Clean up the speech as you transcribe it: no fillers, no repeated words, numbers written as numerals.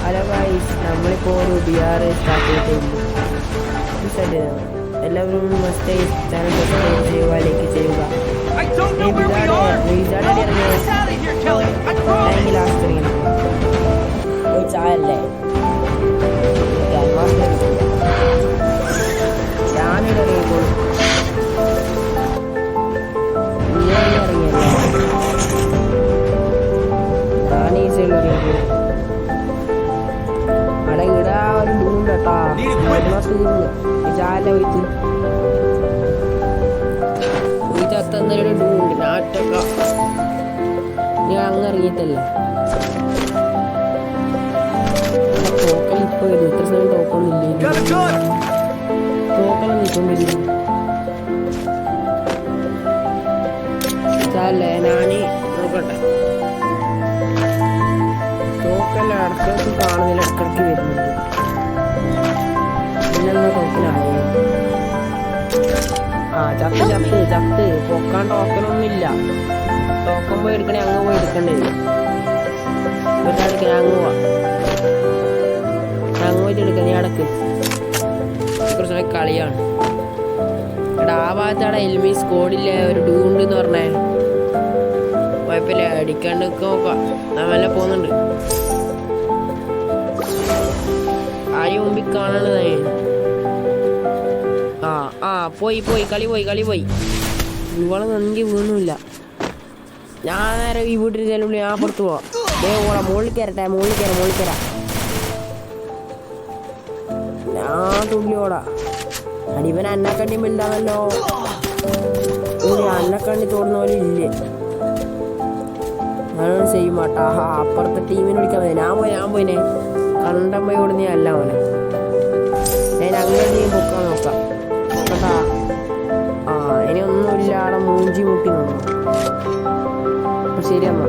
Hello guys, നമ്മളിപ്പോൾ ഒരു BR start ചെയ്തിട്ടുണ്ട്. എല്ലാവരും മസ്റ്റ് ചാനൽ സബ്സ്ക്രൈബ് ചെയ്യുക, ലൈക്ക് ചെയ്യുക. ചായല്ലേ ഞാനിവിടെ ഇറങ്ങിക്കോളൂ. ഞാൻ ഈ സൈഡിൽ ഇറങ്ങിക്കോളൂ. അവിടെ ഇടാ ഒരു ഡൂണ്ട് കേട്ടാ, ചായല്ല പോയിട്ട് അത്തന്നൊരു ഡൂണ്ട് നാട്ടൊക്കെ. നീ അങ്ങ് ഇറങ്ങിയിട്ടല്ലേ ടോക്കൺ ഇപ്പൊ വരും. ഇത്ര സമയം ടോക്കൺ ഇല്ലേ? ടോക്കൺ നിൽക്കൊണ്ടിരിക്കും ചായല്ലേ. ഞാന് നോക്കട്ടെ. ടോക്കൺ ഇടക്കിടക്ക് കാണുന്നില്ല, ഇടക്കിടക്ക് വരുന്നുണ്ട്. പിന്നെന്താ ടോക്കനാണ്? ചത്ത് പൊക്കാൻ ടോക്കനൊന്നുമില്ല. ടോക്കൺ പോയി എടുക്കണേ, അങ്ങ് പോയി എടുക്കണ്ടേ. എടുക്കണേ, അങ്ങ് പോവാ. അങ്ങ് പോയിട്ട് എടുക്കുക. നീ അടക്ക്. കുറച്ച് കളിയാണ്. എടാ ആ ഭാഗത്ത് അവിടെ എൽമി സ്കോഡില്ലേ ഒരു ഡൂണ്ട് എന്ന് പറഞ്ഞേ. കുഴപ്പമില്ല, അടിക്കാണ്ട് നോക്കാം. നല്ല പോകുന്നുണ്ട്. ആരും മുമ്പിൽ കാണണതേ. പോയി കളി പോയി. ഇവളെ നന്ദി വീണില്ല. ഞാൻ നേരെ ഈ വീട്ടിൽ ചെല്ലുള്ളൂ. ഞാൻ പുറത്ത് പോവാം. മുകളിൽ കയറട്ടെ. മുകളിൽ കയറാം. ഞാൻ തുള്ളിയോടാ. അടിവൻ അന്നക്കണ്ടി മിണ്ടാണല്ലോ. അന്നക്കണ്ടി തോന്നുന്ന പോലെ ഇല്ലേ? ഞാനൊന്നും ചെയ്യും മാട്ടാ. അപ്പുറത്തെ ടീമിനെ വിളിക്കാൻ മതി. ഞാൻ പോയിനെ കണ്ടമ്മയോട് നീ അല്ല മോനെ. ഞാൻ അങ്ങനെ നീ പൊക്കാൻ നോക്കാം കേട്ടാ. ഇനി ഒന്നുമില്ല. അവിടെ മൂഞ്ചി മുട്ടി നോക്കാം. ശരിയമ്മ.